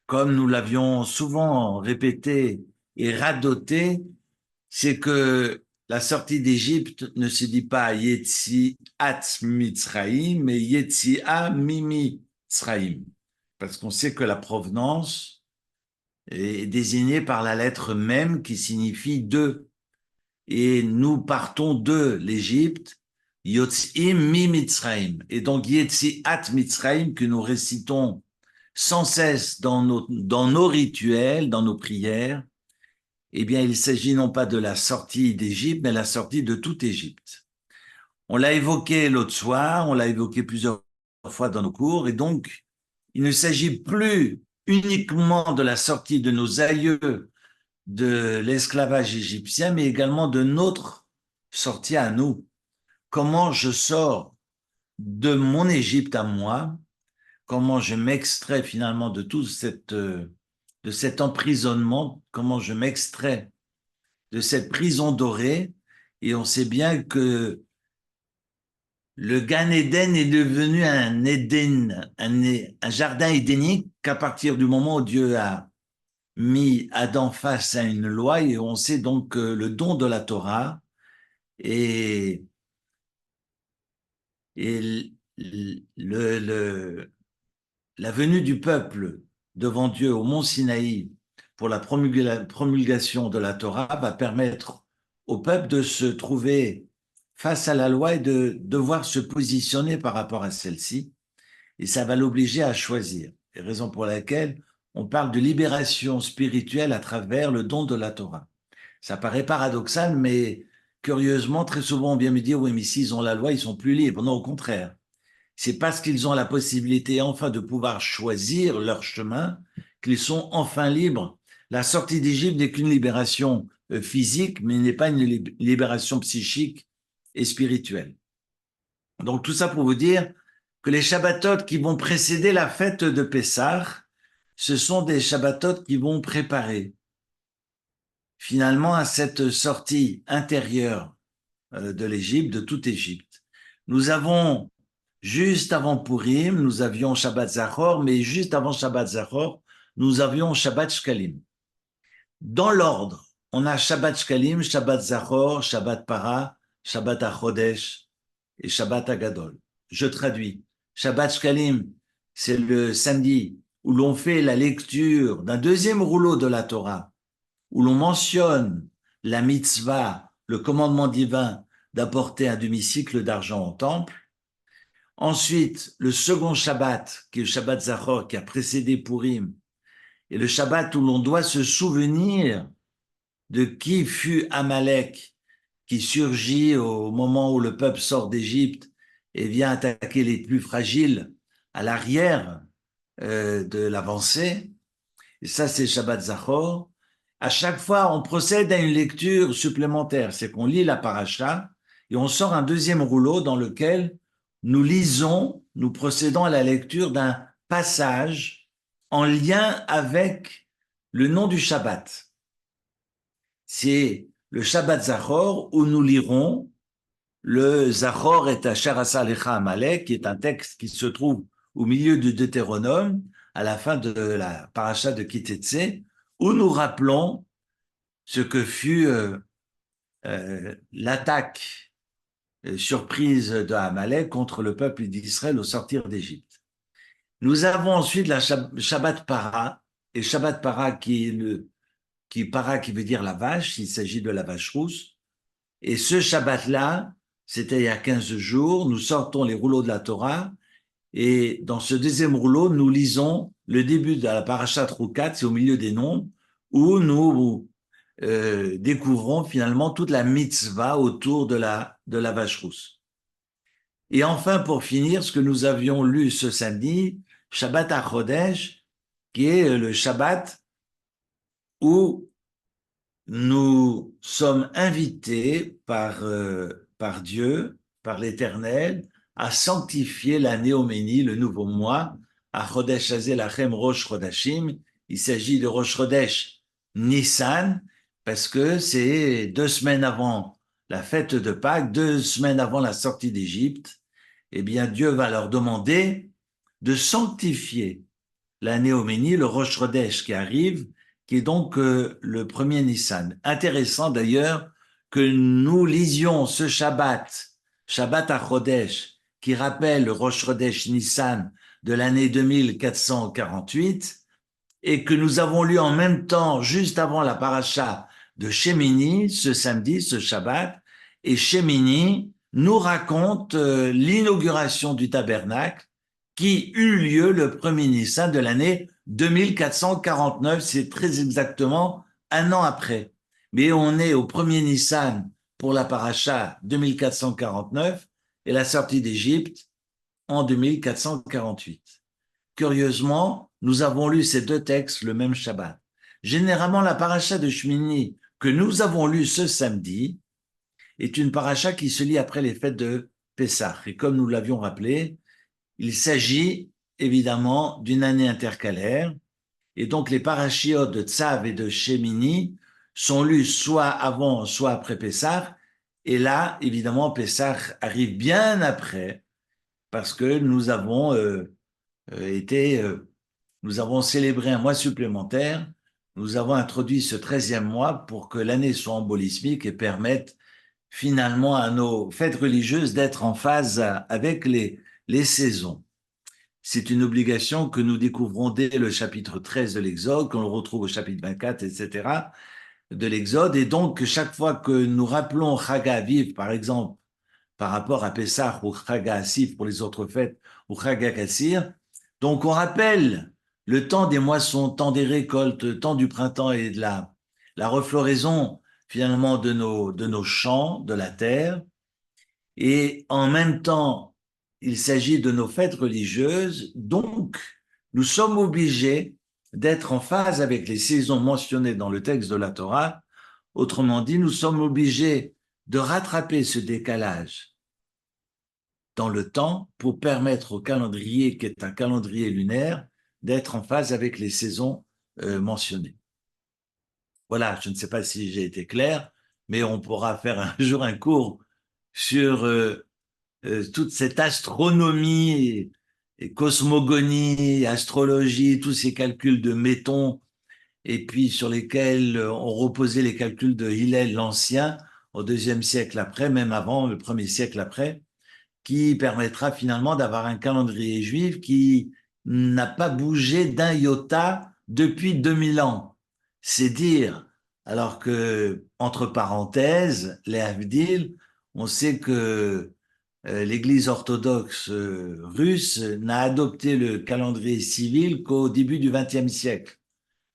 comme nous l'avions souvent répété et radoté, c'est que la sortie d'Égypte ne se dit pas Yetziat Mitzraïm, mais Yetzia Mimi Mitzraïm. Parce qu'on sait que la provenance est désignée par la lettre même qui signifie deux. Et nous partons de l'Égypte, Yotzim mi Mitzraïm. Et donc Yetziat Mitzraïm que nous récitons sans cesse dans nos rituels, dans nos prières, eh bien, il s'agit non pas de la sortie d'Égypte, mais la sortie de toute Égypte. On l'a évoqué l'autre soir, on l'a évoqué plusieurs fois dans nos cours, et donc, il ne s'agit plus uniquement de la sortie de nos aïeux de l'esclavage égyptien, mais également de notre sortie à nous. Comment je sors de mon Égypte à moi, comment je m'extrais finalement de cet emprisonnement, comment je m'extrais de cette prison dorée. Et on sait bien que le Gan Eden est devenu un Éden, un jardin édénique qu'à partir du moment où Dieu a mis Adam face à une loi, et on sait donc que le don de la Torah et, et la venue du peuple devant Dieu au mont Sinaï pour la promulgation de la Torah va permettre au peuple de se trouver face à la loi et de devoir se positionner par rapport à celle-ci. Et ça va l'obliger à choisir. Et raison pour laquelle on parle de libération spirituelle à travers le don de la Torah. Ça paraît paradoxal, mais curieusement, très souvent, on vient me dire, oui, mais s'ils ont la loi, ils sont plus libres. Non, au contraire. C'est parce qu'ils ont la possibilité enfin de pouvoir choisir leur chemin qu'ils sont enfin libres. La sortie d'Égypte n'est qu'une libération physique, mais n'est pas une libération psychique et spirituelle. Donc tout ça pour vous dire que les Shabbatot qui vont précéder la fête de Pessah, ce sont des Shabbatot qui vont préparer finalement à cette sortie intérieure de l'Égypte, de toute Égypte. Nous avons, juste avant Purim, nous avions Shabbat Zachor, mais juste avant Shabbat Zachor, nous avions Shabbat Shkalim. Dans l'ordre, on a Shabbat Shkalim, Shabbat Zachor, Shabbat Para, Shabbat HaChodesh et Shabbat Agadol. Je traduis. Shabbat Shkalim, c'est le samedi où l'on fait la lecture d'un deuxième rouleau de la Torah, où l'on mentionne la mitzvah, le commandement divin d'apporter un demi-cycle d'argent au temple. Ensuite, le second Shabbat, qui est le Shabbat Zachor, qui a précédé Purim, et le Shabbat où l'on doit se souvenir de qui fut Amalek, qui surgit au moment où le peuple sort d'Égypte et vient attaquer les plus fragiles à l'arrière de l'avancée. Et ça, c'est Shabbat Zachor. À chaque fois, on procède à une lecture supplémentaire, c'est qu'on lit la paracha et on sort un deuxième rouleau dans lequel nous lisons, nous procédons à la lecture d'un passage en lien avec le nom du Shabbat. C'est le Shabbat Zachor où nous lirons le Zachor et Asher asa lecha Amalek, qui est un texte qui se trouve au milieu du Deutéronome, à la fin de la paracha de Kitetse, où nous rappelons ce que fut l'attaque surprise de Amalek contre le peuple d'Israël au sortir d'Égypte. Nous avons ensuite la Shabbat Para, et Shabbat Para Para qui veut dire la vache, il s'agit de la vache rousse. Et ce Shabbat-là, c'était il y a 15 jours, nous sortons les rouleaux de la Torah, et dans ce deuxième rouleau, nous lisons le début de la parashat Rukat, c'est au milieu des nombres, où nous découvrons finalement toute la mitzvah autour de la vache rousse. Et enfin, pour finir, ce que nous avions lu ce samedi, Shabbat HaChodesh, qui est le Shabbat où nous sommes invités par Dieu, par l'Éternel, à sanctifier la Néoménie, le nouveau mois, à Chodesh Hazeh Lachem Rosh Chodashim. Il s'agit de Rosh Chodesh Nissan, parce que c'est 2 semaines avant la fête de Pâques, 2 semaines avant la sortie d'Égypte. Eh bien, Dieu va leur demander de sanctifier l'année Oménie, le Rosh Chodesh qui arrive, qui est donc le premier Nissan. Intéressant d'ailleurs que nous lisions ce Shabbat, Shabbat à Chodesh, qui rappelle le Rosh Chodesh Nissan de l'année 2448, et que nous avons lu en même temps, juste avant la paracha de Shemini, ce samedi, ce Shabbat, et Shemini nous raconte l'inauguration du tabernacle qui eut lieu le 1er Nissan de l'année 2449, c'est très exactement un an après. Mais on est au 1er Nissan pour la paracha 2449 et la sortie d'Égypte en 2448. Curieusement, nous avons lu ces deux textes le même Shabbat. Généralement, la paracha de Shmini que nous avons lue ce samedi est une paracha qui se lit après les fêtes de Pessah. Et comme nous l'avions rappelé, il s'agit évidemment d'une année intercalaire. Et donc, les parachiotes de Tzav et de Shemini sont lus soit avant, soit après Pessah. Et là, évidemment, Pessah arrive bien après parce que nous avons nous avons célébré un mois supplémentaire, nous avons introduit ce 13e mois pour que l'année soit embolismique et permette finalement à nos fêtes religieuses d'être en phase avec les saisons. C'est une obligation que nous découvrons dès le chapitre 13 de l'Exode, qu'on le retrouve au chapitre 24, etc., de l'Exode. Et donc, chaque fois que nous rappelons Chaga Aviv, par exemple, par rapport à Pessah ou Chaga Asif pour les autres fêtes, ou Chaga Kassir, donc on rappelle le temps des moissons, temps des récoltes, temps du printemps et de la refloraison finalement de nos champs, de la terre. Et en même temps, il s'agit de nos fêtes religieuses, donc nous sommes obligés d'être en phase avec les saisons mentionnées dans le texte de la Torah. Autrement dit, nous sommes obligés de rattraper ce décalage dans le temps pour permettre au calendrier, qui est un calendrier lunaire, d'être en phase avec les saisons mentionnées. Voilà, je ne sais pas si j'ai été clair, mais on pourra faire un jour un cours sur toute cette astronomie et cosmogonie, astrologie, tous ces calculs de Méton, et puis sur lesquels on reposait les calculs de Hillel l'Ancien au deuxième siècle après, même avant, le premier siècle après, qui permettra finalement d'avoir un calendrier juif qui n'a pas bougé d'un iota depuis 2000 ans. C'est dire, alors que, entre parenthèses, les Havdil, on sait que l'Église orthodoxe russe n'a adopté le calendrier civil qu'au début du XXe siècle.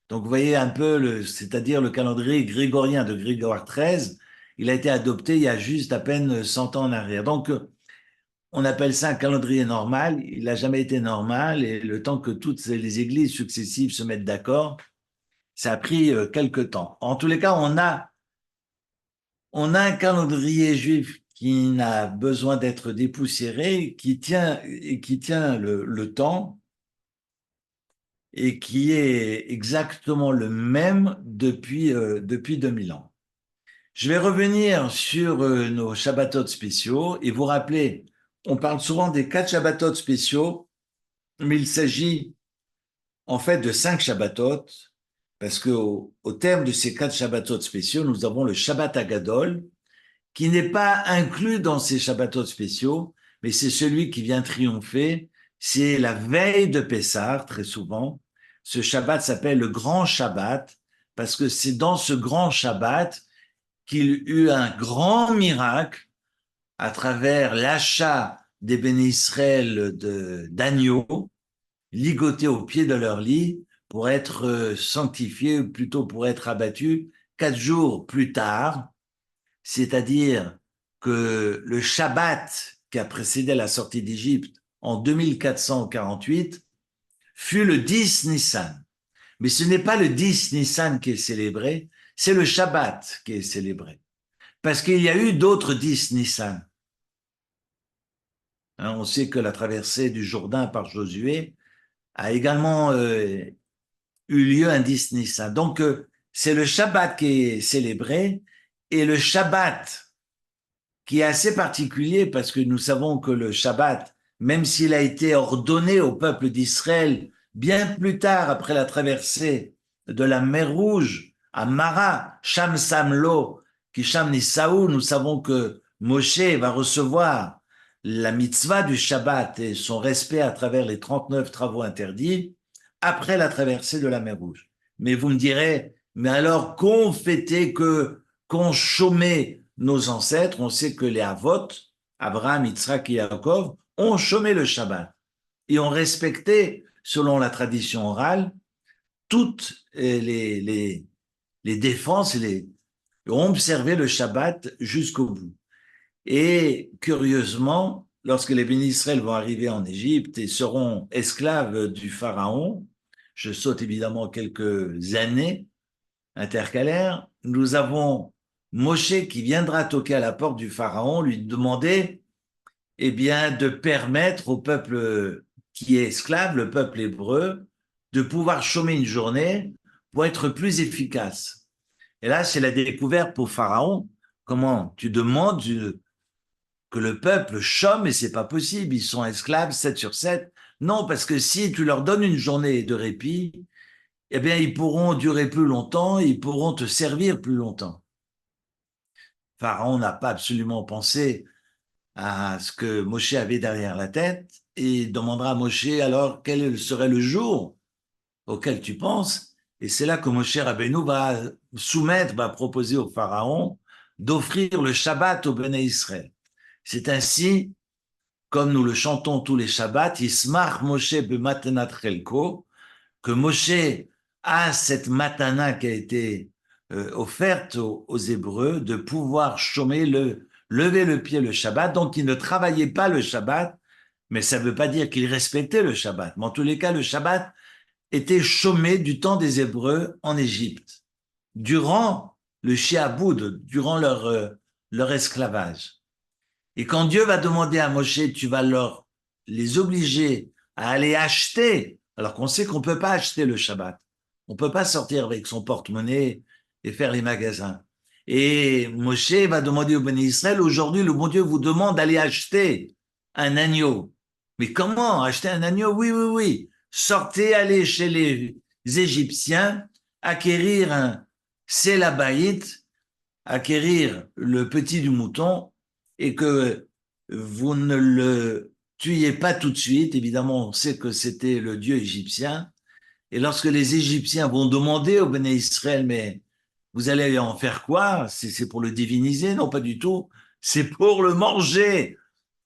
Donc, vous voyez un peu, c'est-à-dire le calendrier grégorien de Grégoire XIII, il a été adopté il y a juste à peine 100 ans en arrière. Donc, on appelle ça un calendrier normal. Il n'a jamais été normal et le temps que toutes les églises successives se mettent d'accord, ça a pris quelque temps. En tous les cas, on a un calendrier juif qui n'a besoin d'être dépoussiéré, qui tient le temps et qui est exactement le même depuis 2000 ans. Je vais revenir sur nos Shabbatot spéciaux et vous rappeler, on parle souvent des 4 Shabbatot spéciaux, mais il s'agit en fait de 5 Shabbatot, parce qu'au terme de ces 4 Shabbatot spéciaux, nous avons le Shabbat Agadol, qui n'est pas inclus dans ces Shabbatot spéciaux, mais c'est celui qui vient triompher. C'est la veille de Pessah, très souvent. Ce Shabbat s'appelle le Grand Shabbat, parce que c'est dans ce Grand Shabbat qu'il eut un grand miracle à travers l'achat des béné Israël d'agneaux, ligotés au pied de leur lit pour être sanctifiés, ou plutôt pour être abattus 4 jours plus tard, c'est-à-dire que le Shabbat qui a précédé la sortie d'Égypte en 2448 fut le 10 Nissan. Mais ce n'est pas le 10 Nissan qui est célébré, c'est le Shabbat qui est célébré. Parce qu'il y a eu d'autres 10 Nissan. Hein, on sait que la traversée du Jourdain par Josué a également eu lieu un 10 Nissan. Donc, c'est le Shabbat qui est célébré et le Shabbat qui est assez particulier parce que nous savons que le Shabbat, même s'il a été ordonné au peuple d'Israël Bien plus tard, après la traversée de la mer Rouge, à Mara, Sham Samlo, Kisham Nisaou, nous savons que Moshe va recevoir la mitzvah du Shabbat et son respect à travers les 39 travaux interdits après la traversée de la mer Rouge. Mais vous me direz, mais alors qu'ont fêté qu'ont chômé nos ancêtres? On sait que les Avot, Abraham, Yitzhak et Yaakov, ont chômé le Shabbat et ont respecté, selon la tradition orale, toutes les défenses et ont observé le Shabbat jusqu'au bout. Et curieusement, lorsque les bénis Israël vont arriver en Égypte et seront esclaves du pharaon, je saute évidemment quelques années intercalaires, nous avons Moshe qui viendra toquer à la porte du pharaon, lui demander eh bien, de permettre au peuple qui est esclave, le peuple hébreu, de pouvoir chômer une journée pour être plus efficace. Et là, c'est la découverte pour Pharaon. Comment tu demandes que le peuple chôme, et c'est pas possible, ils sont esclaves 7 sur 7. Non, parce que si tu leur donnes une journée de répit, eh bien, ils pourront durer plus longtemps, ils pourront te servir plus longtemps. Pharaon n'a pas absolument pensé à ce que Moshe avait derrière la tête et demandera à Moshe alors quel serait le jour auquel tu penses. Et c'est là que Moshe Rabbeinu va soumettre, va proposer au Pharaon d'offrir le Shabbat au Béné Israël. C'est ainsi, comme nous le chantons tous les Shabbats, Ismach Moshe b'matanat chelko, que Moshe a cette matana qui a été offerte aux Hébreux de pouvoir chômer lever le pied le Shabbat. Donc, il ne travaillait pas le Shabbat, mais ça ne veut pas dire qu'il respectait le Shabbat. Mais en tous les cas, le Shabbat était chômé du temps des Hébreux en Égypte, durant le Shiaboud, durant leur esclavage. Et quand Dieu va demander à Moshe, tu vas les obliger à aller acheter, alors qu'on sait qu'on ne peut pas acheter le Shabbat. On ne peut pas sortir avec son porte-monnaie et faire les magasins. Et Moshe va demander au béni Israël, aujourd'hui, le bon Dieu vous demande d'aller acheter un agneau. Mais comment acheter un agneau? Oui, oui, oui. Sortez, allez chez les Égyptiens, acquérir un sélabaïte, acquérir le petit du mouton et que vous ne le tuiez pas tout de suite. Évidemment, on sait que c'était le dieu égyptien. Et lorsque les Égyptiens vont demander au Béné Israël, mais vous allez en faire quoi? C'est pour le diviniser? Non, pas du tout. C'est pour le manger.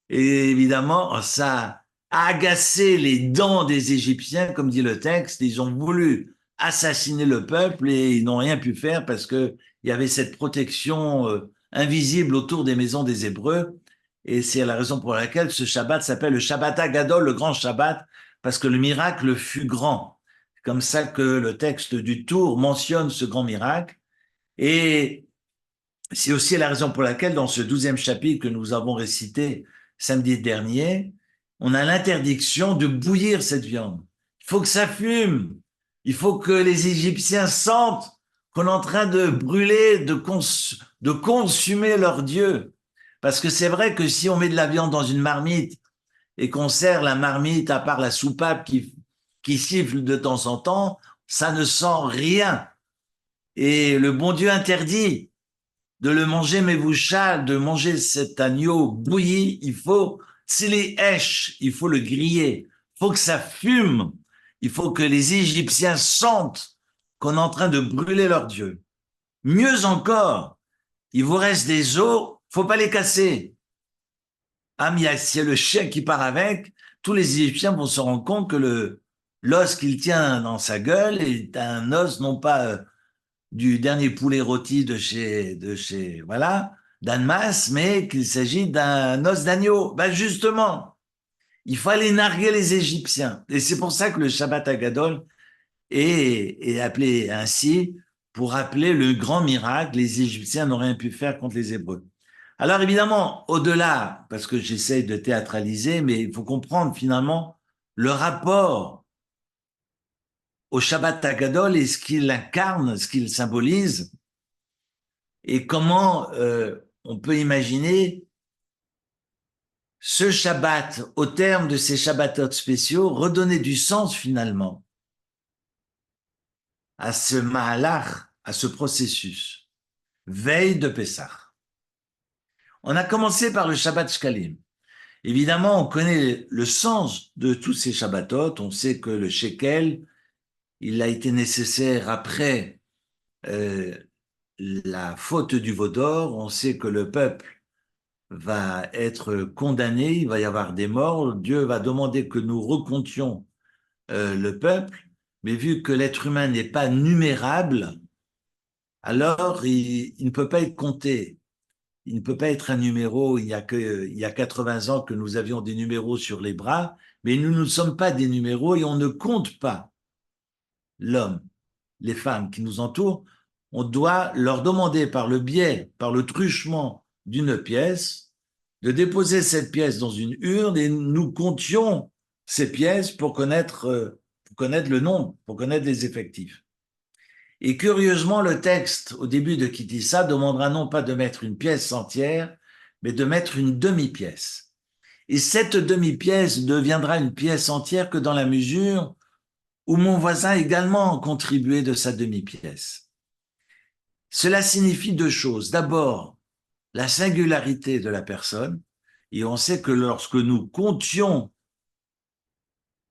Et évidemment, ça a agacé les dents des Égyptiens, comme dit le texte. Ils ont voulu assassiner le peuple et ils n'ont rien pu faire parce que il y avait cette protection invisible autour des maisons des Hébreux. Et c'est la raison pour laquelle ce Shabbat s'appelle le Shabbat Agadol, le grand Shabbat, parce que le miracle fut grand. C'est comme ça que le texte du Tour mentionne ce grand miracle. Et c'est aussi la raison pour laquelle, dans ce 12e chapitre que nous avons récité samedi dernier, on a l'interdiction de bouillir cette viande. Il faut que ça fume. Il faut que les Égyptiens sentent qu'on est en train de brûler, de consumer leur Dieu. Parce que c'est vrai que si on met de la viande dans une marmite et qu'on sert la marmite à part la soupape qui siffle de temps en temps, ça ne sent rien. Et le bon Dieu interdit de le manger mevouchal, de manger cet agneau bouilli, il faut tsili esh, il faut le griller, il faut que ça fume, il faut que les Égyptiens sentent qu'on est en train de brûler leur Dieu. Mieux encore, il vous reste des os, faut pas les casser. Ah, mais c'est le chien qui part avec, tous les Égyptiens vont se rendre compte que l'os qu'il tient dans sa gueule est un os non pas du dernier poulet rôti voilà, d'Annemasse, mais qu'il s'agit d'un os d'agneau. Ben justement, il fallait narguer les Égyptiens. Et c'est pour ça que le Shabbat Agadol est appelé ainsi, pour rappeler le grand miracle que les Égyptiens n'ont rien pu faire contre les Hébreux. Alors évidemment, au-delà, parce que j'essaye de théâtraliser, mais il faut comprendre finalement le rapport au Shabbat Agadol et ce qu'il incarne, ce qu'il symbolise, et comment on peut imaginer ce Shabbat, au terme de ces Shabbatot spéciaux, redonnait du sens finalement à ce mahalach, à ce processus, veille de Pessah. On a commencé par le Shabbat Shkalim. Évidemment, on connaît le sens de tous ces Shabbatot. On sait que le shekel, il a été nécessaire après la faute du veau d'or. On sait que le peuple va être condamné, il va y avoir des morts. Dieu va demander que nous recomptions le peuple, mais vu que l'être humain n'est pas numérable, alors il ne peut pas être compté. Il ne peut pas être un numéro. Il y a 80 ans que nous avions des numéros sur les bras, mais nous ne sommes pas des numéros et on ne compte pas l'homme, les femmes qui nous entourent. On doit leur demander par le biais, par le truchement d'une pièce, de déposer cette pièce dans une urne et nous comptions ces pièces pour connaître le nombre, pour connaître les effectifs. Et curieusement, le texte, au début de Kitissa, demandera non pas de mettre une pièce entière, mais de mettre une demi-pièce. Et cette demi-pièce deviendra une pièce entière que dans la mesure où mon voisin également contribué de sa demi-pièce. Cela signifie deux choses. D'abord, la singularité de la personne, et on sait que lorsque nous comptions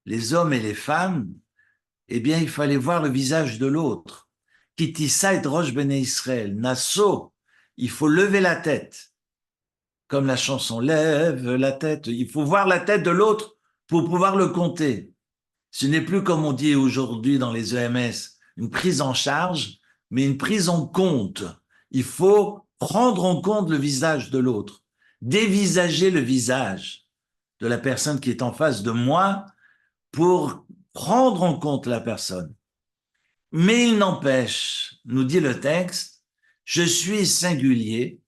les hommes et les femmes, eh bien, il fallait voir le visage de l'autre. Kitissa et Rosh Bene Israël, Nassau, il faut lever la tête. Comme la chanson Lève la tête, il faut voir la tête de l'autre pour pouvoir le compter. Ce n'est plus comme on dit aujourd'hui dans les EMS, une prise en charge, mais une prise en compte. Il faut prendre en compte le visage de l'autre, dévisager le visage de la personne qui est en face de moi pour prendre en compte la personne. Mais il n'empêche, nous dit le texte, je suis singulier,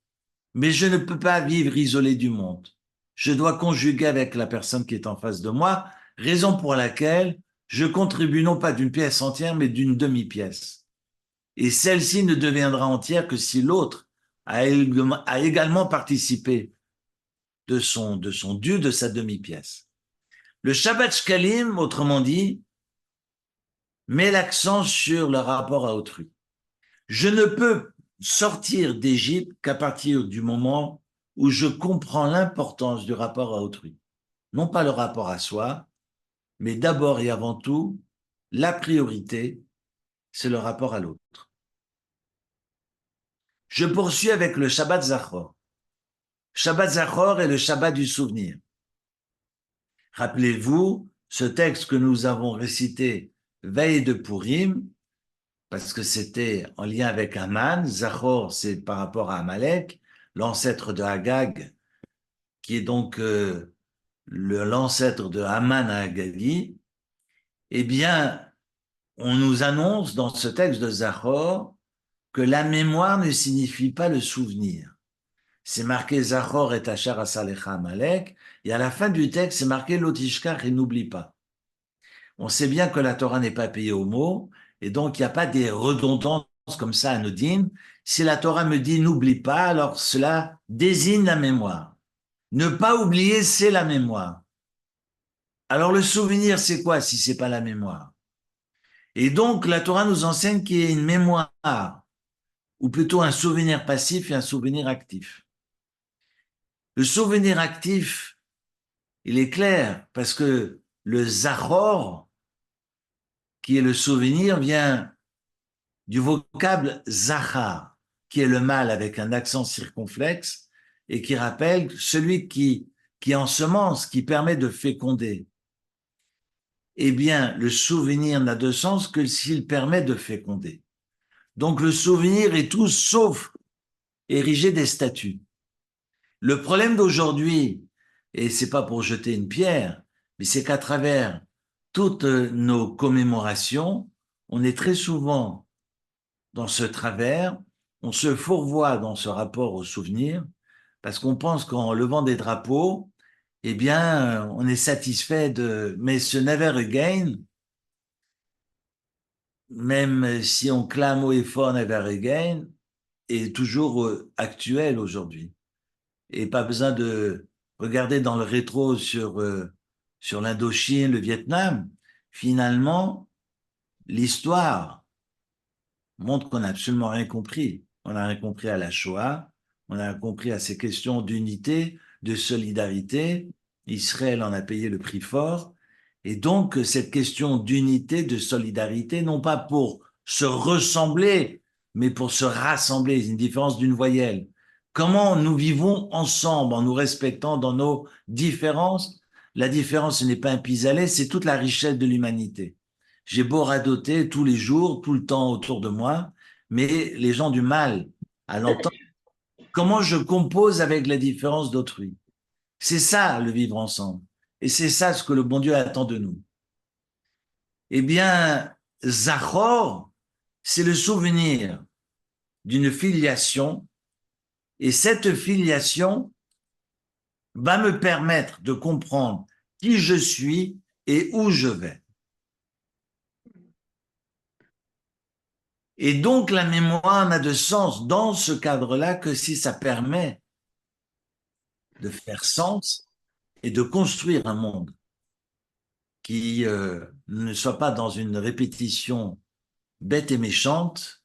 mais je ne peux pas vivre isolé du monde. Je dois conjuguer avec la personne qui est en face de moi, raison pour laquelle je contribue non pas d'une pièce entière, mais d'une demi-pièce. Et celle-ci ne deviendra entière que si l'autre a également participé de son dû, de sa demi-pièce. Le Shabbat Shkalim, autrement dit, met l'accent sur le rapport à autrui. Je ne peux sortir d'Égypte qu'à partir du moment où je comprends l'importance du rapport à autrui. Non pas le rapport à soi, mais d'abord et avant tout, la priorité, c'est le rapport à l'autre. Je poursuis avec le Shabbat Zachor. Shabbat Zachor est le Shabbat du souvenir. Rappelez-vous, ce texte que nous avons récité veille de Purim, parce que c'était en lien avec Aman. Zachor, c'est par rapport à Amalek, l'ancêtre de Agag, qui est donc l'ancêtre de Haman à Agagi. Eh bien, on nous annonce dans ce texte de Zachor que la mémoire ne signifie pas le souvenir. C'est marqué Zachor et Tachar Asalecha Amalek, et à la fin du texte, c'est marqué Lotishkar et n'oublie pas. On sait bien que la Torah n'est pas payée au mot, et donc il n'y a pas des redondances comme ça anodines. Si la Torah me dit n'oublie pas, alors cela désigne la mémoire. Ne pas oublier, c'est la mémoire. Alors le souvenir, c'est quoi si c'est pas la mémoire? Et donc la Torah nous enseigne qu'il y a une mémoire, ou plutôt un souvenir passif et un souvenir actif. Le souvenir actif, il est clair, parce que le zachor, qui est le souvenir, vient du vocable zachar, qui est le mâle avec un accent circonflexe, et qui rappelle celui qui ensemence, qui permet de féconder. Eh bien, le souvenir n'a de sens que s'il permet de féconder. Donc le souvenir est tout sauf ériger des statues. Le problème d'aujourd'hui, et c'est pas pour jeter une pierre, mais c'est qu'à travers toutes nos commémorations, on est très souvent dans ce travers, on se fourvoie dans ce rapport au souvenir, parce qu'on pense qu'en levant des drapeaux, eh bien, on est satisfait de... Mais ce never again, même si on clame haut et fort never again, est toujours actuel aujourd'hui. Et pas besoin regardez dans le rétro sur l'Indochine, le Vietnam, finalement, l'histoire montre qu'on n'a absolument rien compris. On n'a rien compris à la Shoah, on n'a rien compris à ces questions d'unité, de solidarité. Israël en a payé le prix fort. Et donc, cette question d'unité, de solidarité, non pas pour se ressembler, mais pour se rassembler, c'est une différence d'une voyelle. Comment nous vivons ensemble en nous respectant dans nos différences? La différence, ce n'est pas un pis-aller, c'est toute la richesse de l'humanité. J'ai beau radoter tous les jours, tout le temps autour de moi, mais les gens ont du mal à l'entendre. Comment je compose avec la différence d'autrui? C'est ça le vivre ensemble. Et c'est ça ce que le bon Dieu attend de nous. Eh bien, Zachor, c'est le souvenir d'une filiation, et cette filiation va me permettre de comprendre qui je suis et où je vais. Et donc, la mémoire n'a de sens dans ce cadre-là que si ça permet de faire sens et de construire un monde qui ne soit pas dans une répétition bête et méchante,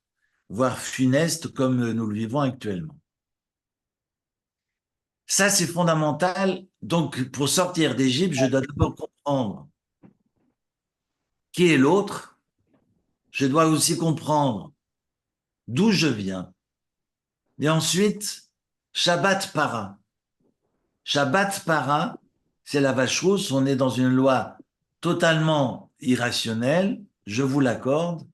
voire funeste comme nous le vivons actuellement. Ça, c'est fondamental. Donc, pour sortir d'Égypte, je dois d'abord comprendre qui est l'autre. Je dois aussi comprendre d'où je viens. Et ensuite, Shabbat para. Shabbat para, c'est la vache rousse. On est dans une loi totalement irrationnelle, je vous l'accorde.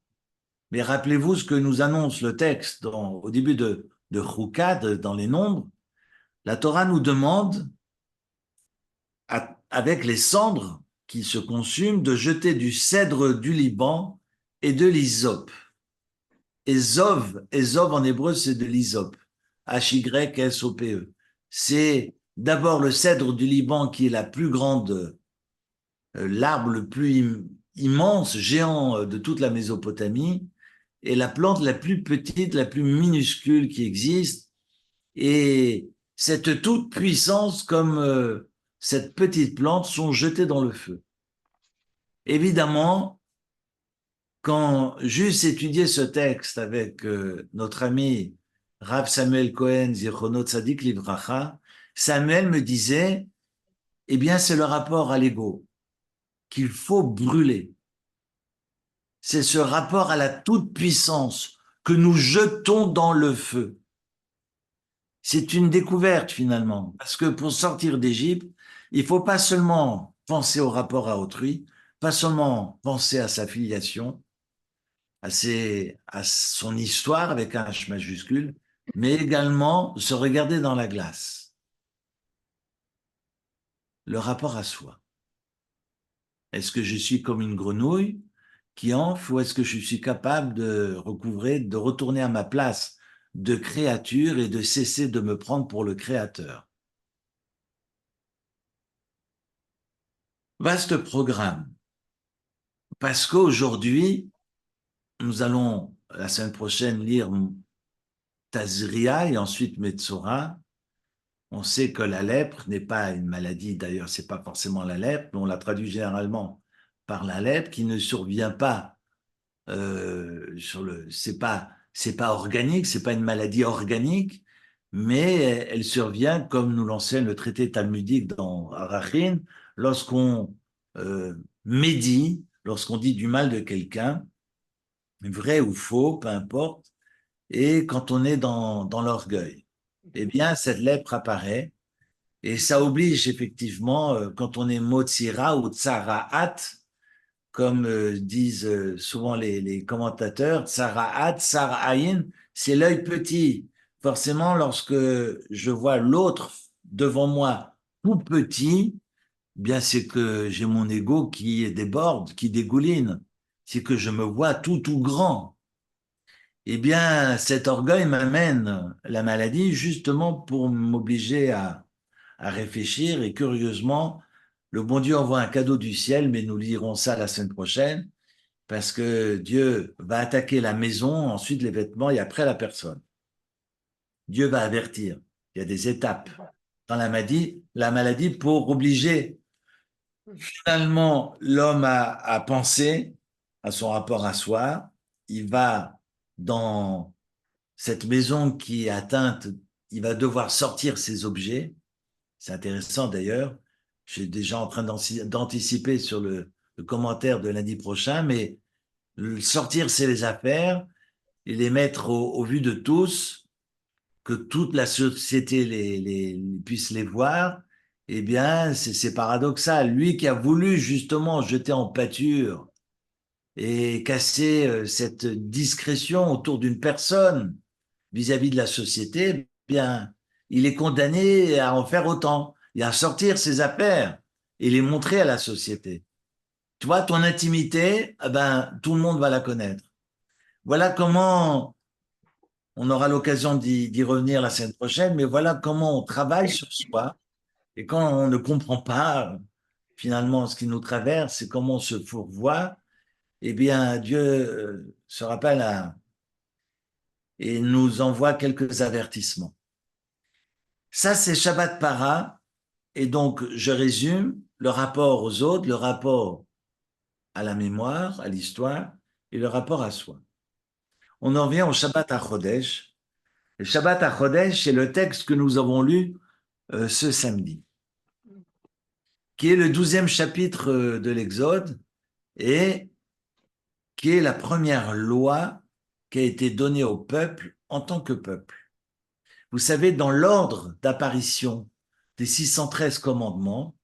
Mais rappelez-vous ce que nous annonce le texte au début de Chouka, dans les Nombres. La Torah nous demande, avec les cendres qui se consument, de jeter du cèdre du Liban et de l'hysope. Ezov en hébreu, c'est de l'hysope. H-Y-S-O-P-E. C'est d'abord le cèdre du Liban qui est la plus grande, l'arbre le plus immense, géant de toute la Mésopotamie, et la plante la plus petite, la plus minuscule qui existe. Et cette toute puissance comme cette petite plante sont jetées dans le feu. Évidemment, quand j'eusse étudié ce texte avec notre ami Rav Samuel Cohen, Zichrono Tzadik Livracha, Samuel me disait, eh bien, c'est le rapport à l'ego qu'il faut brûler. C'est ce rapport à la toute-puissance que nous jetons dans le feu. C'est une découverte finalement, parce que pour sortir d'Égypte, il ne faut pas seulement penser au rapport à autrui, pas seulement penser à sa filiation, à son histoire avec un H majuscule, mais également se regarder dans la glace. Le rapport à soi. Est-ce que je suis comme une grenouille qui enfle ou est-ce que je suis capable de recouvrer, de retourner à ma place de créature et de cesser de me prendre pour le créateur? Vaste programme. Parce qu'aujourd'hui, nous allons la semaine prochaine lire Tazria et ensuite Metzora. On sait que la lèpre n'est pas une maladie, d'ailleurs, c'est pas forcément la lèpre, mais on la traduit généralement par la lèpre qui ne survient pas c'est pas organique, c'est pas une maladie organique, mais elle survient comme nous l'enseigne le traité talmudique dans Arachin, lorsqu'on médit, lorsqu'on dit du mal de quelqu'un, vrai ou faux, peu importe, et quand on est dans l'orgueil. Eh bien, cette lèpre apparaît et ça oblige effectivement, quand on est Motsira ou Tsaraat, comme disent souvent les commentateurs, Tsaraat, Tsaraïn, c'est l'œil petit. Forcément, lorsque je vois l'autre devant moi tout petit, eh bien c'est que j'ai mon ego qui déborde, qui dégouline. C'est que je me vois tout grand. Eh bien, cet orgueil m'amène la maladie justement pour m'obliger à réfléchir. Et curieusement, le bon Dieu envoie un cadeau du ciel, mais nous lirons ça la semaine prochaine, parce que Dieu va attaquer la maison, ensuite les vêtements et après la personne. Dieu va avertir. Il y a des étapes. dans la maladie pour obliger finalement l'homme à penser à son rapport à soi. Il va dans cette maison qui est atteinte, il va devoir sortir ses objets. C'est intéressant d'ailleurs. Je suis déjà en train d'anticiper sur le commentaire de lundi prochain, mais sortir ses affaires et les mettre au vu de tous, que toute la société puisse les voir, eh bien, c'est paradoxal. Lui qui a voulu justement jeter en pâture et casser cette discrétion autour d'une personne vis-à-vis de la société, eh bien, il est condamné à en faire autant et à sortir ses affaires et les montrer à la société. Tu vois, ton intimité, eh ben, tout le monde va la connaître. Voilà comment on aura l'occasion d'y revenir la semaine prochaine, mais voilà comment on travaille sur soi. Et quand on ne comprend pas finalement ce qui nous traverse et comment on se fourvoie, eh bien, Dieu se rappelle et nous envoie quelques avertissements. Ça, c'est Shabbat Para. Et donc, je résume le rapport aux autres, le rapport à la mémoire, à l'histoire et le rapport à soi. On en vient au Shabbat à Chodesh. Le Shabbat à Chodesh, c'est le texte que nous avons lu ce samedi, qui est le 12e chapitre de l'Exode et qui est la première loi qui a été donnée au peuple en tant que peuple. Vous savez, dans l'ordre d'apparition des 613 commandements,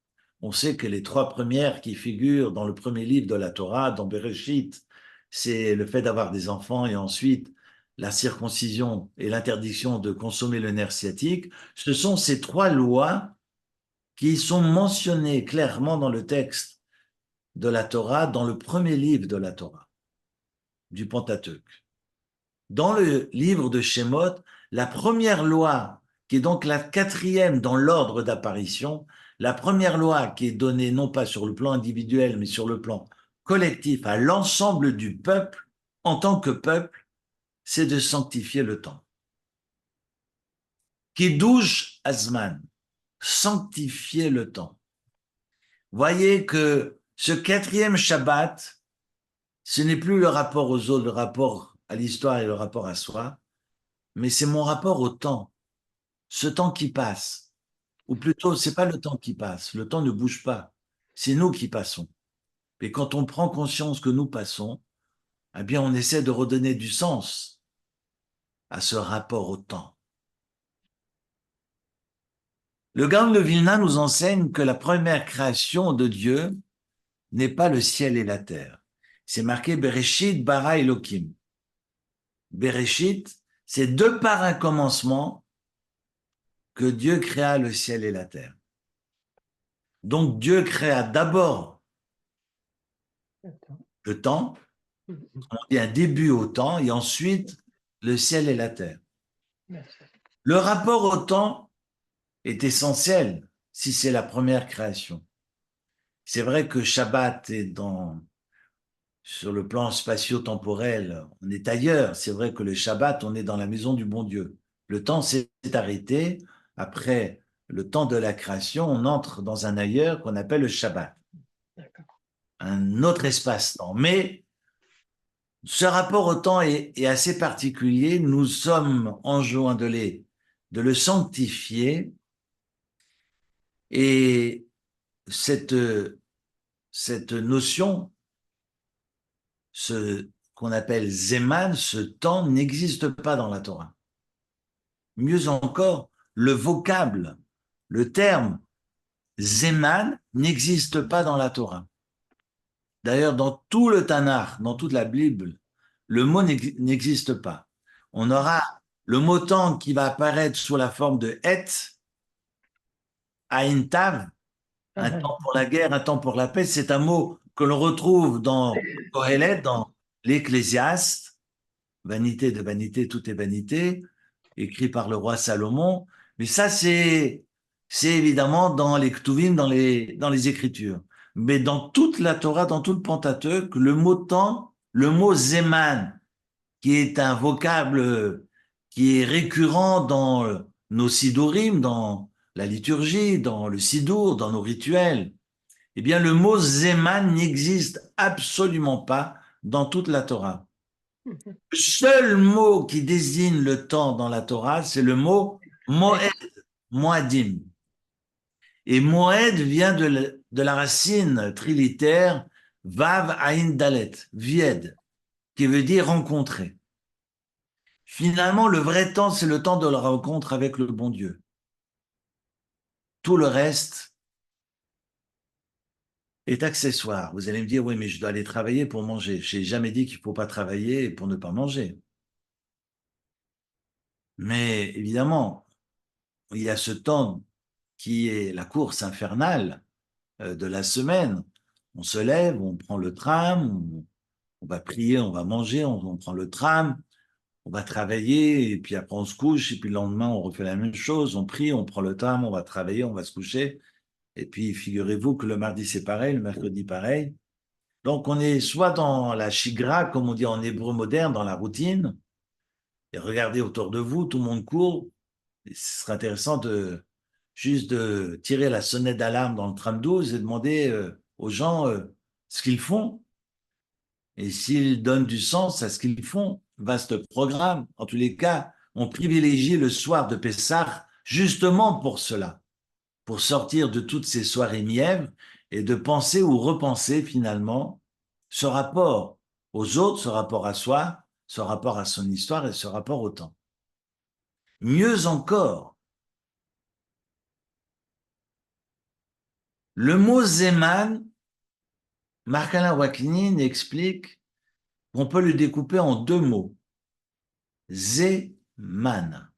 on sait que les 3 premières qui figurent dans le premier livre de la Torah, dans Bereshit, c'est le fait d'avoir des enfants et ensuite la circoncision et l'interdiction de consommer le nerf sciatique. Ce sont ces 3 lois qui sont mentionnées clairement dans le texte de la Torah, dans le premier livre de la Torah, du Pentateuque. Dans le livre de Shemot, la première loi, qui est donc la 4e dans l'ordre d'apparition, la première loi qui est donnée non pas sur le plan individuel, mais sur le plan collectif à l'ensemble du peuple, en tant que peuple, c'est de sanctifier le temps. Kiddush Azman, sanctifier le temps. Voyez que ce 4e Shabbat, ce n'est plus le rapport aux autres, le rapport à l'histoire et le rapport à soi, mais c'est mon rapport au temps, ce temps qui passe. Ou plutôt, c'est pas le temps qui passe, le temps ne bouge pas, c'est nous qui passons. Et quand on prend conscience que nous passons, eh bien, on essaie de redonner du sens à ce rapport au temps. Le Gaon de Vilna nous enseigne que la première création de Dieu n'est pas le ciel et la terre. C'est marqué Bereshit bara Elohim. Bereshit, c'est de par un commencement que Dieu créa le ciel et la terre. Donc Dieu créa d'abord le temps, on dit un début au temps, et ensuite le ciel et la terre. Le rapport au temps est essentiel si c'est la première création. C'est vrai que Shabbat est sur le plan spatio-temporel, on est ailleurs. C'est vrai que le Shabbat, on est dans la maison du bon Dieu. Le temps s'est arrêté. Après le temps de la création, on entre dans un ailleurs qu'on appelle le Shabbat. Un autre espace-temps. Mais ce rapport au temps est assez particulier. Nous sommes enjoints de le sanctifier. Et cette notion, ce qu'on appelle Zeman, ce temps n'existe pas dans la Torah. Mieux encore, le vocable, le terme Zeman n'existe pas dans la Torah. D'ailleurs, dans tout le Tanakh, dans toute la Bible, le mot n'existe pas. On aura le mot temps qui va apparaître sous la forme de Et, Ain Tav, un temps pour la guerre, un temps pour la paix. C'est un mot que l'on retrouve dans Kohelet, dans l'Ecclésiaste, vanité de vanité, tout est vanité, écrit par le roi Salomon. Mais ça, c'est évidemment dans les Ktuvim, dans les Écritures. Mais dans toute la Torah, dans tout le Pentateuque, le mot temps, le mot Zeman, qui est un vocable qui est récurrent dans nos Sidurim, dans la liturgie, dans le Sidour, dans nos rituels, eh bien, le mot Zeman n'existe absolument pas dans toute la Torah. Le seul mot qui désigne le temps dans la Torah, c'est le mot Moed, Moadim. Et Moed vient de la racine trilitaire Vav Ain Dalet, Vied, qui veut dire rencontrer. Finalement, le vrai temps, c'est le temps de la rencontre avec le bon Dieu. Tout le reste est accessoire. Vous allez me dire, oui, mais je dois aller travailler pour manger. Je n'ai jamais dit qu'il ne faut pas travailler pour ne pas manger. Mais évidemment, il y a ce temps qui est la course infernale de la semaine. On se lève, on prend le tram, on va prier, on va manger, on prend le tram, on va travailler, et puis après on se couche, et puis le lendemain on refait la même chose, on prie, on prend le tram, on va travailler, on va se coucher, et puis figurez-vous que le mardi c'est pareil, le mercredi pareil. Donc on est soit dans la shigra, comme on dit en hébreu moderne, dans la routine, et regardez autour de vous, tout le monde court, et ce serait intéressant juste de tirer la sonnette d'alarme dans le tram 12 et demander aux gens ce qu'ils font et s'ils donnent du sens à ce qu'ils font. Vaste programme. En tous les cas, on privilégie le soir de Pessah justement pour cela, pour sortir de toutes ces soirées mièvres et de penser ou repenser finalement ce rapport aux autres, ce rapport à soi, ce rapport à son histoire et ce rapport au temps. Mieux encore, le mot Zeman, Marc-Alain Waknin explique qu'on peut le découper en deux mots. Zeman,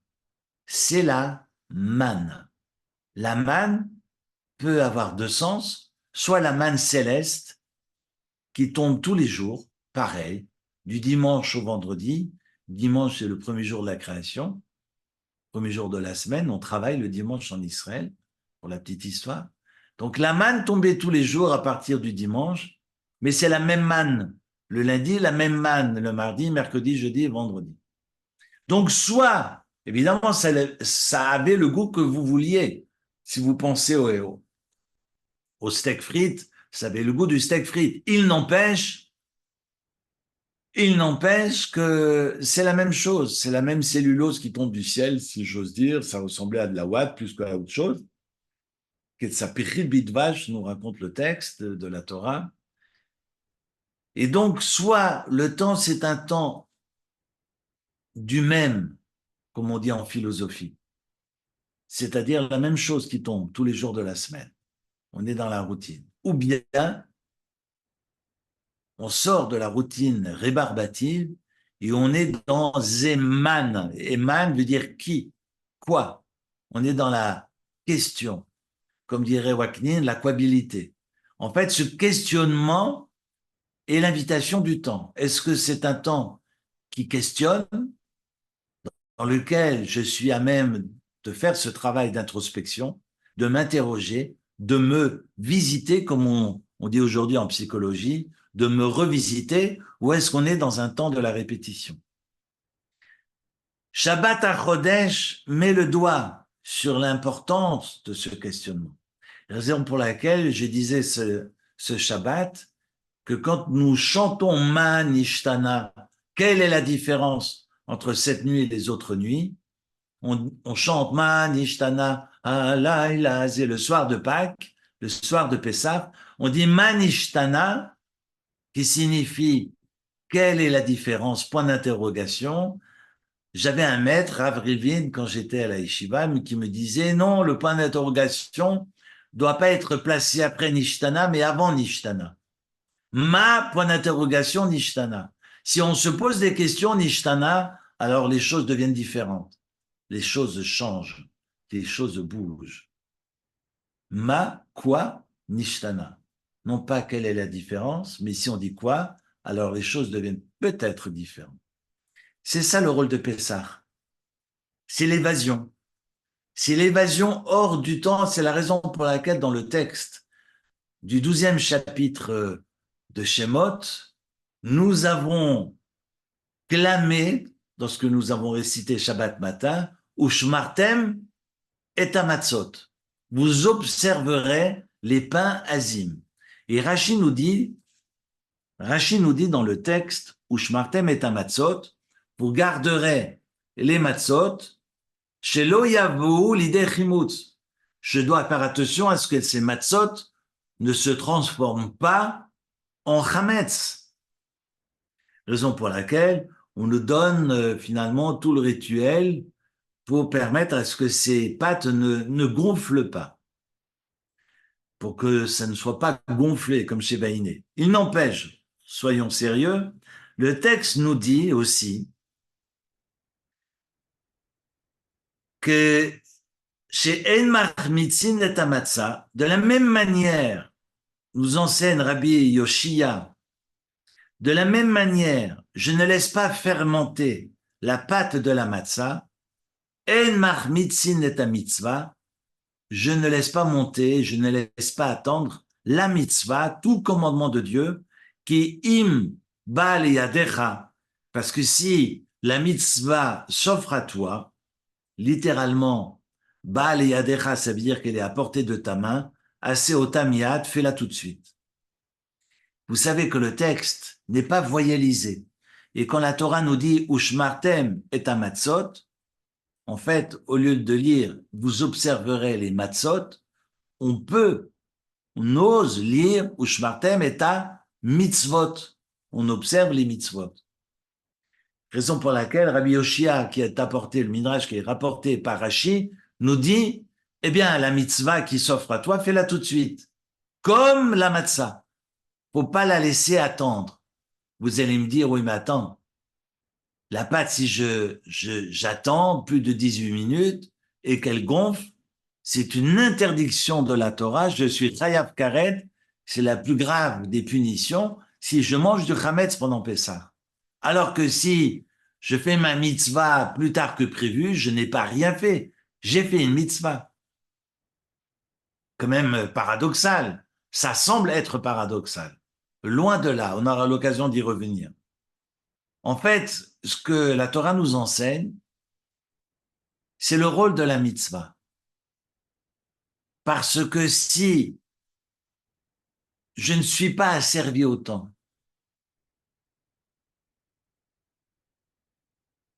c'est la manne. La manne peut avoir deux sens, soit la manne céleste qui tombe tous les jours, pareil, du dimanche au vendredi. Dimanche, c'est le premier jour de la création, premier jour de la semaine. On travaille le dimanche en Israël, pour la petite histoire. Donc la manne tombait tous les jours à partir du dimanche, mais c'est la même manne le lundi, la même manne le mardi, mercredi, jeudi et vendredi. Donc soit, évidemment, ça avait le goût que vous vouliez. Si vous pensez au steak frites, ça avait le goût du steak frites. Il n'empêche que c'est la même chose, c'est la même cellulose qui tombe du ciel, si j'ose dire, ça ressemblait à de la ouate plus qu'à autre chose. Ketsapichit Bidvash nous raconte le texte de la Torah. Et donc, soit le temps, c'est un temps du même, comme on dit en philosophie, c'est-à-dire la même chose qui tombe tous les jours de la semaine. On est dans la routine. Ou bien, on sort de la routine rébarbative et on est dans Eman. Eman veut dire qui, quoi. On est dans la question, comme dirait Waknin, la quabilité. En fait, ce questionnement est l'invitation du temps. Est-ce que c'est un temps qui questionne, dans lequel je suis à même de faire ce travail d'introspection, de m'interroger, de me visiter, comme on dit aujourd'hui en psychologie, de me revisiter, ou est-ce qu'on est dans un temps de la répétition? Shabbat HaChodesh met le doigt sur l'importance de ce questionnement. Raison pour laquelle je disais ce Shabbat que quand nous chantons Man Ishtana, quelle est la différence entre cette nuit et les autres nuits? On chante Man Ishtana, Alayla, c'est le soir de Pâques, le soir de Pessah. On dit Man Ishtana, qui signifie quelle est la différence? Point d'interrogation. J'avais un maître, Rav Rivin, quand j'étais à la Yeshiva, qui me disait non, le point d'interrogation doit pas être placé après Nishtana, mais avant Nishtana. Ma point d'interrogation Nishtana. Si on se pose des questions Nishtana, alors les choses deviennent différentes. Les choses changent. Les choses bougent. Ma, quoi, Nishtana. Non pas quelle est la différence, mais si on dit quoi, alors les choses deviennent peut-être différentes. C'est ça le rôle de Pessah. C'est l'évasion. C'est l'évasion hors du temps. C'est la raison pour laquelle dans le texte du 12e chapitre de Shemot, nous avons clamé, lorsque nous avons récité Shabbat matin, Ushmartem et amatzot. Vous observerez les pains azim. Et Rashi nous dit dans le texte, Ushmartem et amatzot, vous garderez les matzot, shelo yavu l'idée chimutz. Je dois faire attention à ce que ces matzot ne se transforment pas en chametz. Raison pour laquelle on nous donne finalement tout le rituel pour permettre à ce que ces pâtes ne gonflent pas, pour que ça ne soit pas gonflé comme chez Vainé. Il n'empêche, soyons sérieux, le texte nous dit aussi que chez En Mitzin et Amatza, de la même manière, nous enseigne Rabbi Yoshia, de la même manière, je ne laisse pas fermenter la pâte de la matzah, En Mitzin et Mitzvah, je ne laisse pas monter, je ne laisse pas attendre la mitzvah, tout commandement de Dieu, qui im bal yadecha, parce que si la mitzvah s'offre à toi, littéralement, bal yadecha, ça veut dire qu'elle est à portée de ta main, assez otamiat, fais-la tout de suite. Vous savez que le texte n'est pas voyalisé. Et quand la Torah nous dit Ushmartem et amatzot, en fait, au lieu de lire vous observerez les matzot, on ose lire Ushmartem et mitzvot. On observe les mitzvot. Raison pour laquelle Rabbi Yoshia, qui est apporté, le Midrash qui est rapporté par Rashi, nous dit, eh bien, la mitzvah qui s'offre à toi, fais-la tout de suite. Comme la matzah. Faut pas la laisser attendre. Vous allez me dire, oui, mais attends, la pâte, si j'attends plus de 18 minutes et qu'elle gonfle, c'est une interdiction de la Torah. Je suis chayav karet, c'est la plus grave des punitions si je mange du chametz pendant Pessah. Alors que si je fais ma mitzvah plus tard que prévu, je n'ai pas rien fait. J'ai fait une mitzvah. Quand même paradoxal. Ça semble être paradoxal. Loin de là, on aura l'occasion d'y revenir. En fait, ce que la Torah nous enseigne, c'est le rôle de la mitzvah. Parce que si je ne suis pas asservi au temps,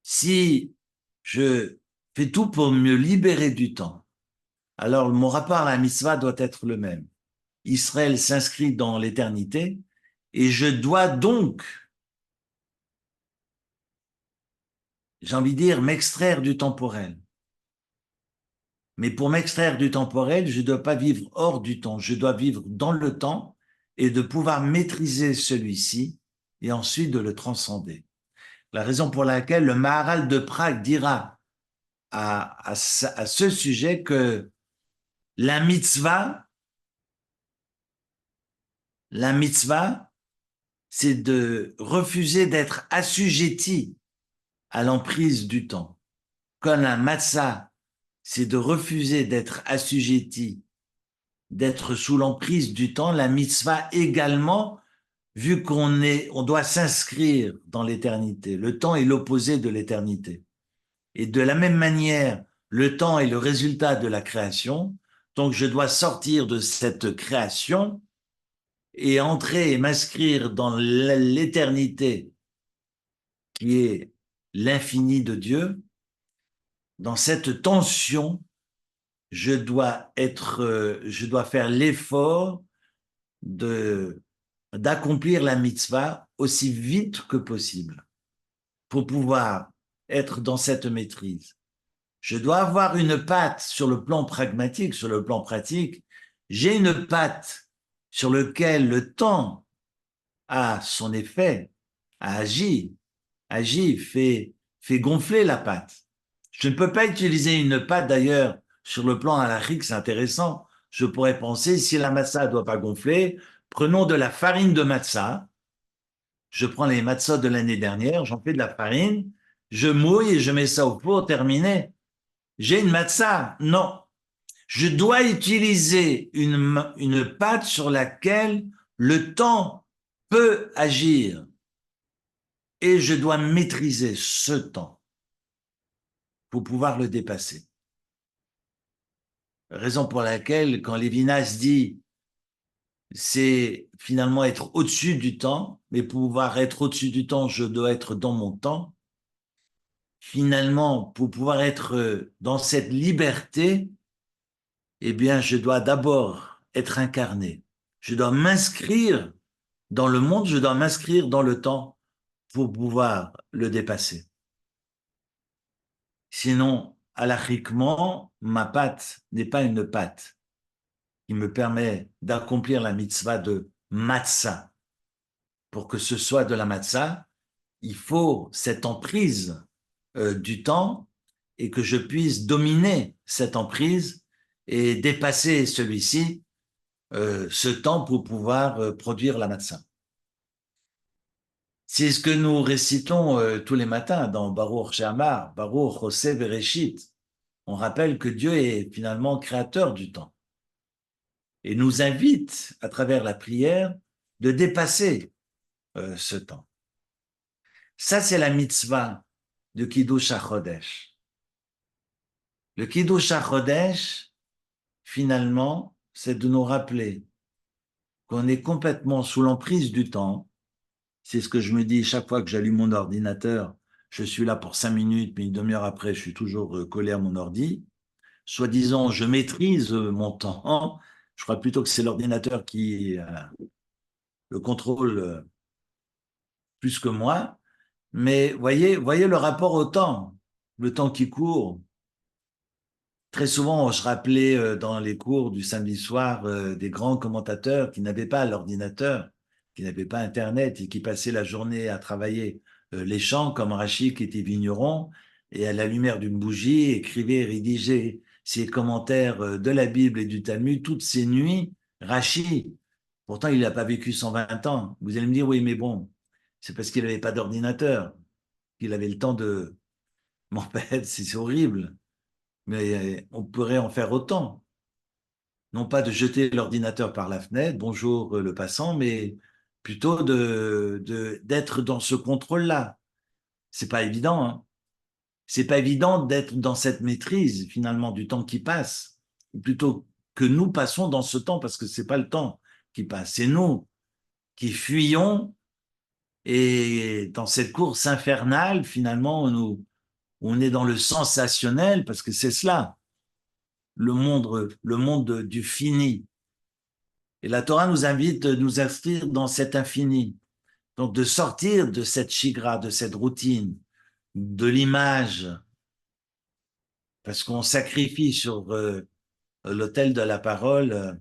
si je fais tout pour me libérer du temps, alors mon rapport à la mitzvah doit être le même. Israël s'inscrit dans l'éternité et je dois donc, j'ai envie de dire, m'extraire du temporel. Mais pour m'extraire du temporel, je ne dois pas vivre hors du temps, je dois vivre dans le temps et de pouvoir maîtriser celui-ci et ensuite de le transcender. La raison pour laquelle le Maharal de Prague dira à ce sujet que la mitzvah, c'est de refuser d'être assujetti à l'emprise du temps. Comme la matzah, c'est de refuser d'être assujetti, d'être sous l'emprise du temps, la mitzvah également, vu on doit s'inscrire dans l'éternité. Le temps est l'opposé de l'éternité. Et de la même manière, le temps est le résultat de la création, donc je dois sortir de cette création et entrer et m'inscrire dans l'éternité qui est l'infini de Dieu. Dans cette tension, je dois faire l'effort d'accomplir la mitzvah aussi vite que possible pour pouvoir être dans cette maîtrise. Je dois avoir une patte sur le plan pragmatique, sur le plan pratique. J'ai une patte sur laquelle le temps a son effet, agit, fait gonfler la pâte. Je ne peux pas utiliser une pâte d'ailleurs sur le plan halachique, c'est intéressant. Je pourrais penser, si la matzah ne doit pas gonfler, prenons de la farine de matzah. Je prends les matzahs de l'année dernière, j'en fais de la farine, je mouille et je mets ça au four, terminé. J'ai une matzah. Non. Je dois utiliser une pâte sur laquelle le temps peut agir et je dois maîtriser ce temps pour pouvoir le dépasser. raison pour laquelle, quand Lévinas dit c'est finalement être au-dessus du temps, mais pour pouvoir être au-dessus du temps, je dois être dans mon temps. Finalement, pour pouvoir être dans cette liberté, eh bien, je dois d'abord être incarné. Je dois m'inscrire dans le monde, je dois m'inscrire dans le temps pour pouvoir le dépasser. Sinon, halachiquement, ma patte n'est pas une patte qui me permet d'accomplir la mitzvah de matzah. Pour que ce soit de la matzah, il faut cette emprise du temps et que je puisse dominer cette emprise et dépasser celui-ci, ce temps pour pouvoir produire la matzah. C'est ce que nous récitons tous les matins dans Baruch She'amar, Baruch Oseh Bereshit. On rappelle que Dieu est finalement créateur du temps et nous invite, à travers la prière, de dépasser ce temps. Ça, c'est la mitzvah de Kiddush HaChodesh. Le Kiddush HaChodesh, finalement, c'est de nous rappeler qu'on est complètement sous l'emprise du temps. C'est ce que je me dis chaque fois que j'allume mon ordinateur. Je suis là pour 5 minutes, mais une demi-heure après, je suis toujours collé à mon ordi. Soi-disant, je maîtrise mon temps. Je crois plutôt que c'est l'ordinateur qui le contrôle plus que moi. Mais voyez le rapport au temps, le temps qui court. Très souvent, je rappelais dans les cours du samedi soir des grands commentateurs qui n'avaient pas l'ordinateur, qui n'avaient pas Internet et qui passaient la journée à travailler les champs, comme Rachid qui était vigneron, et à la lumière d'une bougie, écrivait et rédigeait ses commentaires de la Bible et du Talmud toutes ces nuits. Rachid, pourtant il n'a pas vécu 120 ans. Vous allez me dire, oui, mais bon, c'est parce qu'il n'avait pas d'ordinateur, qu'il avait le temps de... Mon père, c'est horrible. Mais on pourrait en faire autant. Non pas de jeter l'ordinateur par la fenêtre, bonjour le passant, mais plutôt d'être dans ce contrôle-là. C'est pas évident, hein. C'est pas évident d'être dans cette maîtrise, finalement, du temps qui passe. Ou plutôt que nous passons dans ce temps, parce que c'est pas le temps qui passe, c'est nous qui fuyons et dans cette course infernale, finalement, on est dans le sensationnel, parce que c'est cela. Le monde du fini. Et la Torah nous invite à nous inscrire dans cet infini. Donc de sortir de cette shigra, de cette routine, de l'image, parce qu'on sacrifie sur l'autel de la parole,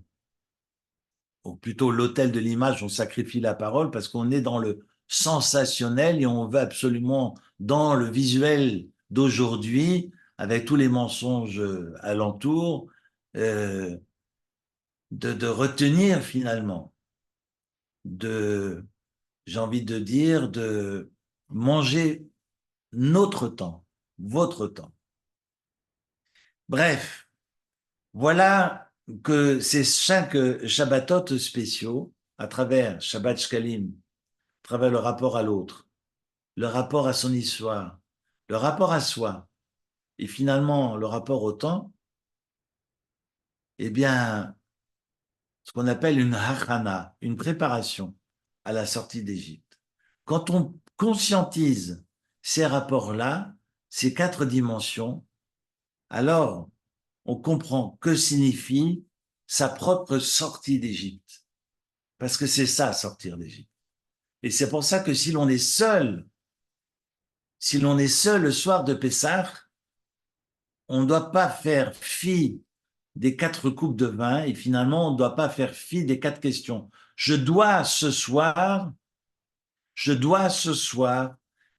ou plutôt l'autel de l'image, on sacrifie la parole parce qu'on est dans le sensationnel et on veut absolument dans le visuel d'aujourd'hui, avec tous les mensonges alentour, euh, de retenir finalement, j'ai envie de dire, de manger notre temps, votre temps. Bref, voilà que ces 5 Shabbatot spéciaux, à travers Shabbat Shkalim, à travers le rapport à l'autre, le rapport à son histoire, le rapport à soi, et finalement le rapport au temps, eh bien, ce qu'on appelle une hachana, une préparation à la sortie d'Égypte. Quand on conscientise ces rapports-là, ces 4 dimensions, alors on comprend que signifie sa propre sortie d'Égypte. Parce que c'est ça, sortir d'Égypte. Et c'est pour ça que si l'on est seul le soir de Pessah, on ne doit pas faire fi des 4 coupes de vin et finalement, on ne doit pas faire fi des 4 questions. Je dois ce soir,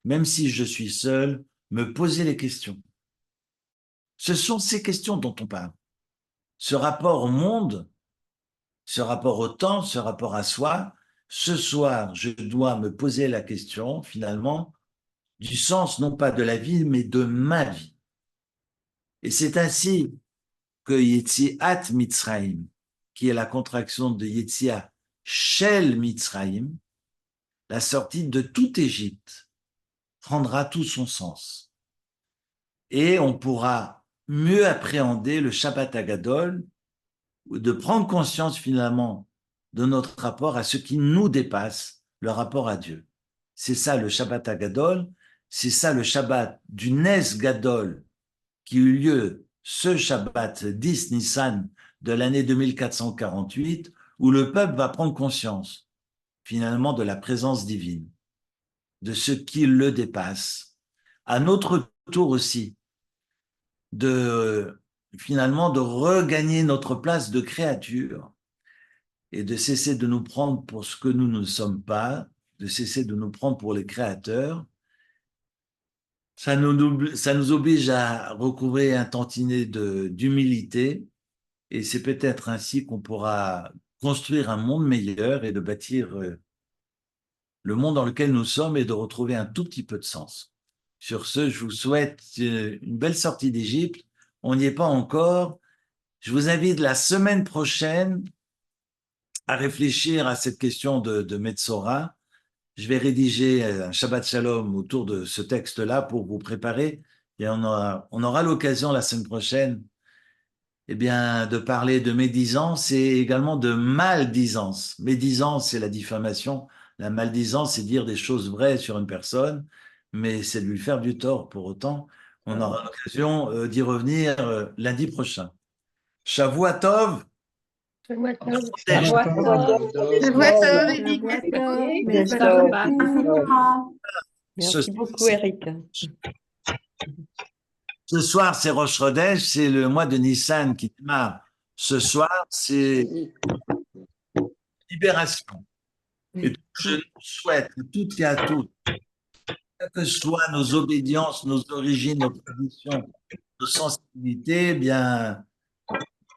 même si je suis seul, me poser les questions. Ce sont ces questions dont on parle. Ce rapport au monde, ce rapport au temps, ce rapport à soi. Ce soir, je dois me poser la question, finalement, du sens non pas de la vie, mais de ma vie. Et c'est ainsi que Yetziat Mitzrayim, qui est la contraction de Yetziat Shel Mitzrayim, la sortie de toute Égypte, prendra tout son sens. Et on pourra mieux appréhender le Shabbat Hagadol, de prendre conscience finalement de notre rapport à ce qui nous dépasse, le rapport à Dieu. C'est ça le Shabbat Hagadol, c'est ça le Shabbat du Nes Gadol qui eut lieu ce Shabbat 10 Nissan de l'année 2448, où le peuple va prendre conscience finalement de la présence divine, de ce qui le dépasse. À notre tour aussi, finalement de regagner notre place de créature et de cesser de nous prendre pour ce que nous ne sommes pas, de cesser de nous prendre pour les créateurs. Ça nous oblige à recouvrer un tantinet d'humilité, et c'est peut-être ainsi qu'on pourra construire un monde meilleur et de bâtir le monde dans lequel nous sommes et de retrouver un tout petit peu de sens. Sur ce, je vous souhaite une belle sortie d'Égypte. On n'y est pas encore. Je vous invite la semaine prochaine à réfléchir à cette question de Metzora. Je vais rédiger un Shabbat Shalom autour de ce texte-là pour vous préparer. Et on aura l'occasion la semaine prochaine, eh bien, de parler de médisance et également de maldisance. Médisance, c'est la diffamation. La maldisance, c'est dire des choses vraies sur une personne, mais c'est de lui faire du tort pour autant. On aura l'occasion d'y revenir lundi prochain. Shavua Tov. Shabbat tov. Shabbat tov. Eric. Merci beaucoup. Merci beaucoup, Eric. Ce soir, c'est Rosh Chodesh, c'est le mois de Nissan qui démarre. Ce soir, c'est libération. Et je nous souhaite à toutes et à tous, quelles que soient nos obédiences, nos origines, nos traditions, nos sensibilités, eh bien,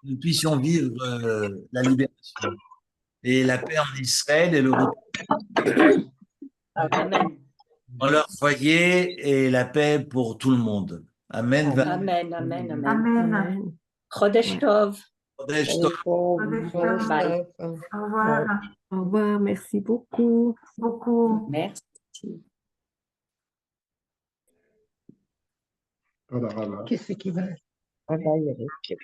nous puissions vivre la libération et la paix en Israël et le retour Amen. dans leur foyer et la paix pour tout le monde. Amen. Amen, amen, amen. Amen. Chodesh Tov. Chodesh Tov. Bye. Au revoir. Au revoir, merci beaucoup. Merci. Qu'est-ce qui va? Bye bye, Eric.